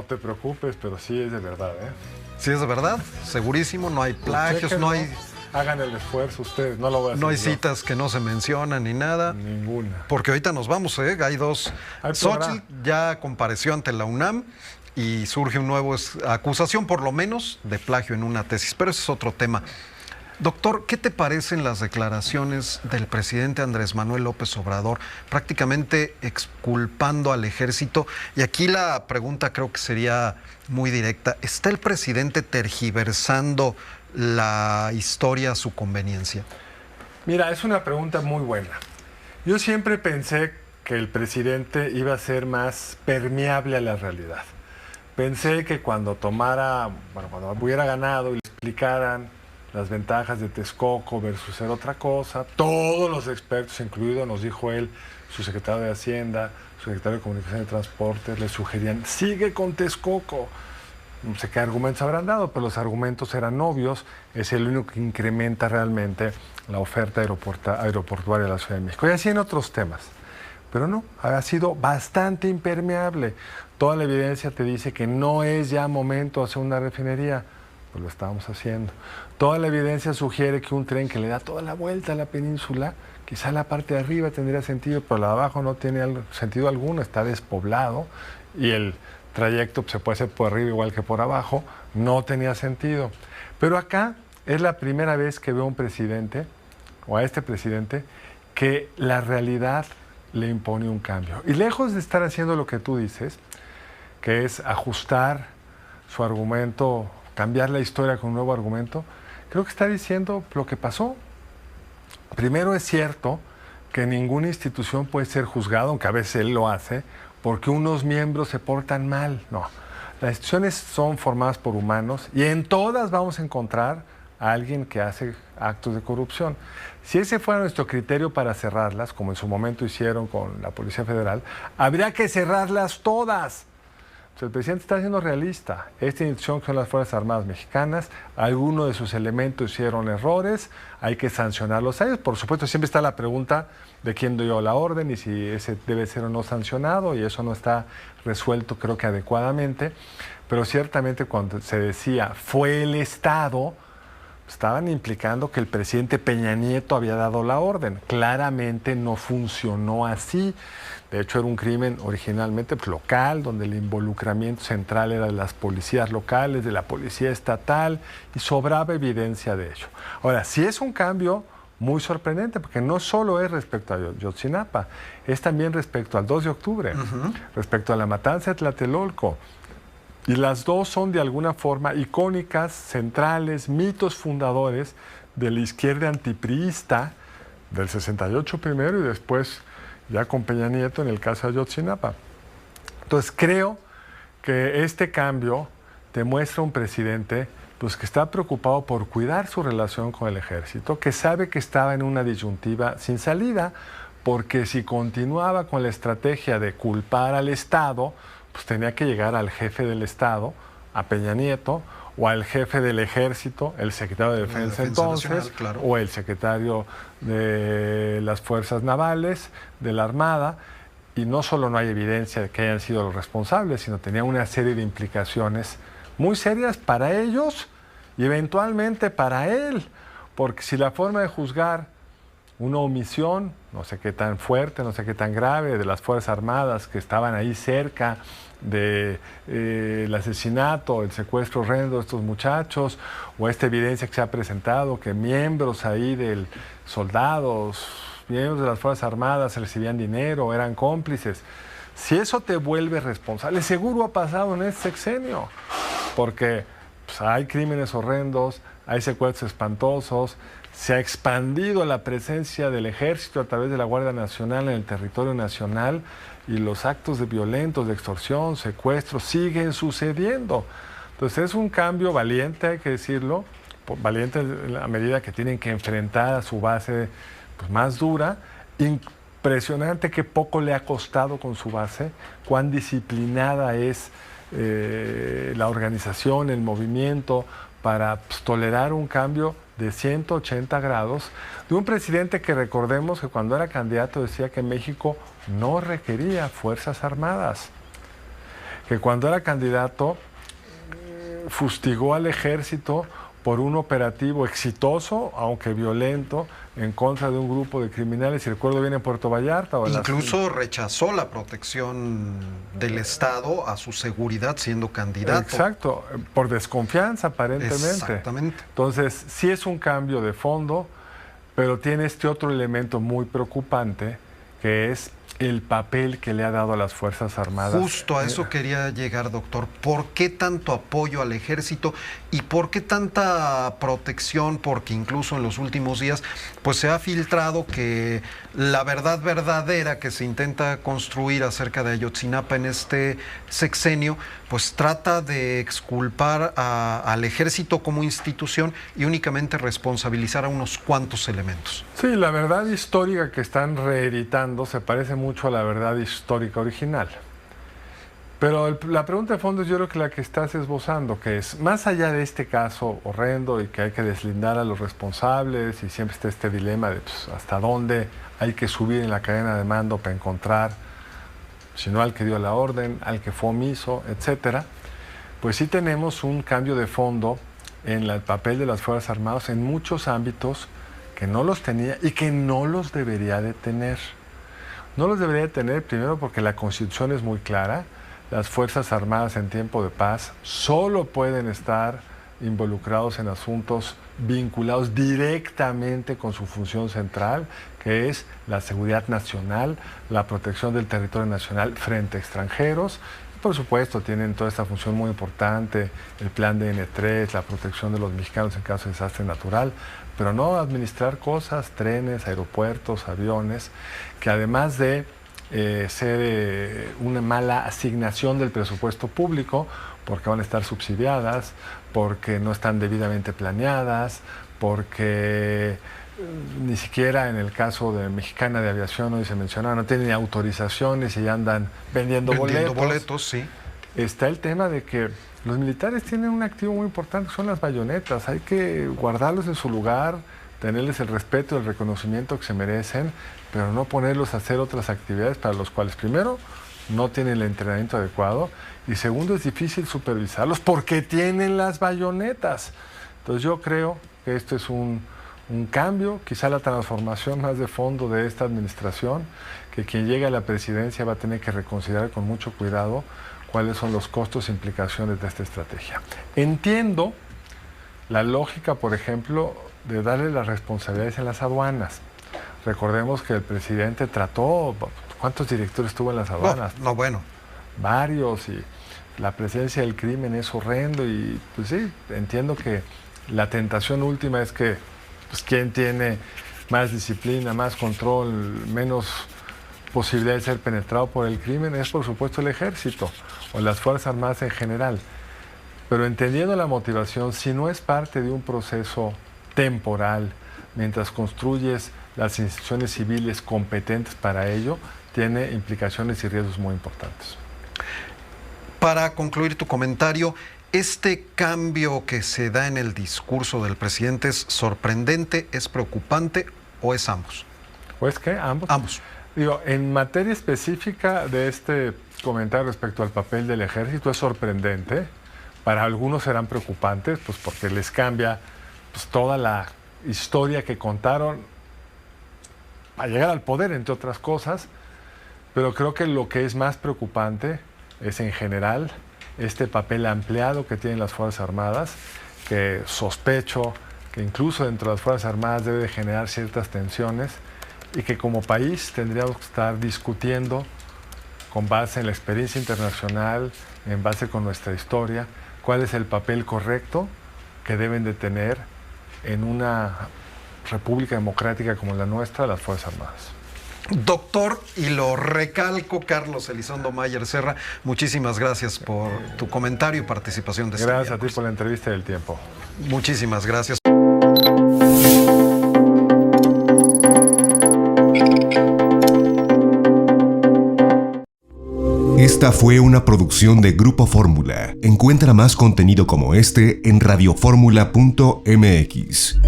te preocupes, pero sí es de verdad, ¿eh? Sí es de verdad, segurísimo, no hay plagios, no hay... Hagan el esfuerzo ustedes, no lo voy a hacer. No hay yo. citas que no se mencionan ni nada. Ninguna. Porque ahorita nos vamos, ¿eh? Hay dos. Xóchitl ya compareció ante la UNAM y surge un nuevo acusación, por lo menos, de plagio en una tesis. Pero ese es otro tema. Doctor, ¿qué te parecen las declaraciones del presidente Andrés Manuel López Obrador, prácticamente exculpando al ejército? Y aquí la pregunta creo que sería muy directa. ¿Está el presidente tergiversando la historia a su conveniencia? Mira, es una pregunta muy buena. Yo siempre pensé que el presidente iba a ser más permeable a la realidad. Pensé que cuando cuando hubiera ganado y le explicaran las ventajas de Texcoco versus ser otra cosa, todos los expertos, incluido, nos dijo él, su secretario de Hacienda, su secretario de Comunicación y Transportes, le sugerían, sigue con Texcoco. No sé qué argumentos habrán dado, pero los argumentos eran obvios, es el único que incrementa realmente la oferta aeroportuaria de la Ciudad de México. Y así en otros temas. Pero no, ha sido bastante impermeable. Toda la evidencia te dice que no es ya momento de hacer una refinería, pues lo estábamos haciendo. Toda la evidencia sugiere que un tren que le da toda la vuelta a la península, quizá la parte de arriba tendría sentido, pero la de abajo no tiene sentido alguno, está despoblado y el trayecto se puede hacer por arriba igual que por abajo, no tenía sentido. Pero acá es la primera vez que veo a un presidente, o a este presidente, que la realidad le impone un cambio. Y lejos de estar haciendo lo que tú dices, que es ajustar su argumento, cambiar la historia con un nuevo argumento, creo que está diciendo lo que pasó. Primero, es cierto que ninguna institución puede ser juzgada, aunque a veces él lo hace, porque unos miembros se portan mal. No, las instituciones son formadas por humanos y en todas vamos a encontrar a alguien que hace actos de corrupción. Si ese fuera nuestro criterio para cerrarlas, como en su momento hicieron con la Policía Federal, habría que cerrarlas todas. El presidente está siendo realista. Esta institución, que son las Fuerzas Armadas Mexicanas, algunos de sus elementos hicieron errores, hay que sancionarlos a ellos. Por supuesto, siempre está la pregunta de quién dio la orden y si ese debe ser o no sancionado, y eso no está resuelto, creo que adecuadamente. Pero ciertamente cuando se decía fue el Estado, estaban implicando que el presidente Peña Nieto había dado la orden. Claramente no funcionó así. De hecho, era un crimen originalmente local, donde el involucramiento central era de las policías locales, de la policía estatal, y sobraba evidencia de ello. Ahora, sí es un cambio muy sorprendente, porque no solo es respecto a Ayotzinapa, es también respecto al 2 de octubre, respecto a la matanza de Tlatelolco. Y las dos son de alguna forma icónicas, centrales, mitos fundadores de la izquierda antipriista del 68 primero y después ya con Peña Nieto en el caso de Ayotzinapa. Entonces creo que este cambio demuestra un presidente pues, que está preocupado por cuidar su relación con el ejército, que sabe que estaba en una disyuntiva sin salida, porque si continuaba con la estrategia de culpar al Estado, pues tenía que llegar al jefe del Estado, a Peña Nieto, o al jefe del ejército, el secretario de Defensa entonces, Nacional, claro, o el secretario de las Fuerzas Navales, de la Armada, y no solo no hay evidencia de que hayan sido los responsables, sino tenía una serie de implicaciones muy serias para ellos y eventualmente para él, porque si la forma de juzgar una omisión, no sé qué tan fuerte, no sé qué tan grave, de las Fuerzas Armadas que estaban ahí cerca del asesinato, el secuestro horrendo de estos muchachos, o esta evidencia que se ha presentado, que miembros ahí del soldados, miembros de las Fuerzas Armadas recibían dinero, eran cómplices. Si eso te vuelve responsable, seguro ha pasado en este sexenio, porque pues, hay crímenes horrendos, hay secuestros espantosos, se ha expandido la presencia del ejército a través de la Guardia Nacional en el territorio nacional y los actos de violentos, de extorsión, secuestros siguen sucediendo. Entonces es un cambio valiente, hay que decirlo, valiente en la medida que tienen que enfrentar a su base pues, más dura. Impresionante que poco le ha costado con su base, cuán disciplinada es la organización, el movimiento, para pues, tolerar un cambio de 180 grados de un presidente que recordemos que cuando era candidato decía que México no requería fuerzas armadas, que cuando era candidato fustigó al ejército por un operativo exitoso, aunque violento, en contra de un grupo de criminales, y recuerdo bien en Puerto Vallarta. Incluso rechazó la protección del Estado a su seguridad siendo candidato. Exacto, por desconfianza aparentemente. Exactamente. Entonces, sí es un cambio de fondo, pero tiene este otro elemento muy preocupante, que es el papel que le ha dado a las Fuerzas Armadas. Justo a eso quería llegar, doctor. ¿Por qué tanto apoyo al ejército y por qué tanta protección? Porque incluso en los últimos días pues se ha filtrado que la verdad verdadera que se intenta construir acerca de Ayotzinapa en este sexenio pues trata de exculpar al ejército como institución y únicamente responsabilizar a unos cuantos elementos. Sí, la verdad histórica que están reeditando se parece mucho a la verdad histórica original. Pero la pregunta de fondo es yo creo que la que estás esbozando, que es, más allá de este caso horrendo y que hay que deslindar a los responsables y siempre está este dilema de pues, hasta dónde hay que subir en la cadena de mando para encontrar, si no al que dio la orden, al que fue omiso, etcétera, pues sí tenemos un cambio de fondo en el papel de las Fuerzas Armadas en muchos ámbitos que no los tenía y que no los debería de tener. No los debería de tener primero porque la Constitución es muy clara. Las Fuerzas Armadas en tiempo de paz solo pueden estar involucrados en asuntos vinculados directamente con su función central, que es la seguridad nacional, la protección del territorio nacional frente a extranjeros. Y por supuesto, tienen toda esta función muy importante, el plan de N3, la protección de los mexicanos en caso de desastre natural, pero no administrar cosas, trenes, aeropuertos, aviones, que además de ser una mala asignación del presupuesto público, porque van a estar subsidiadas, porque no están debidamente planeadas, porque ni siquiera en el caso de Mexicana de Aviación, hoy se mencionaba, no tienen ni autorizaciones y ya andan vendiendo boletos. Sí. Está el tema de que los militares tienen un activo muy importante, que son las bayonetas. Hay que guardarlos en su lugar, tenerles el respeto y el reconocimiento que se merecen, pero no ponerlos a hacer otras actividades para los cuales, primero, no tienen el entrenamiento adecuado, y segundo, es difícil supervisarlos porque tienen las bayonetas. Entonces yo creo que esto es un cambio, quizá la transformación más de fondo de esta administración, que quien llegue a la presidencia va a tener que reconsiderar con mucho cuidado cuáles son los costos e implicaciones de esta estrategia. Entiendo la lógica, por ejemplo, de darle las responsabilidades en las aduanas. Recordemos que el presidente trató, ¿cuántos directores tuvo en las aduanas? No, bueno. Varios, y la presencia del crimen es horrendo, y pues sí, entiendo que la tentación última es que pues, quien tiene más disciplina, más control, menos posibilidad de ser penetrado por el crimen es por supuesto el ejército o las Fuerzas Armadas en general. Pero entendiendo la motivación, si no es parte de un proceso temporal, mientras construyes las instituciones civiles competentes para ello, tiene implicaciones y riesgos muy importantes. Para concluir tu comentario, ¿este cambio que se da en el discurso del presidente es sorprendente, es preocupante o es ambos? ¿O es qué? ¿Ambos? Ambos. Digo, en materia específica de este comentario respecto al papel del ejército es sorprendente. Para algunos serán preocupantes, pues porque les cambia pues, toda la historia que contaron a llegar al poder, entre otras cosas. Pero creo que lo que es más preocupante es en general este papel ampliado que tienen las Fuerzas Armadas, que sospecho que incluso dentro de las Fuerzas Armadas debe de generar ciertas tensiones y que como país tendríamos que estar discutiendo con base en la experiencia internacional, en base con nuestra historia, cuál es el papel correcto que deben de tener en una república democrática como la nuestra las Fuerzas Armadas. Doctor, y lo recalco, Carlos Elizondo Mayer Serra, muchísimas gracias por tu comentario y participación de este Gracias a ti miércoles. por la entrevista y el tiempo. Muchísimas gracias. Esta fue una producción de Grupo Fórmula. Encuentra más contenido como este en radioformula.mx.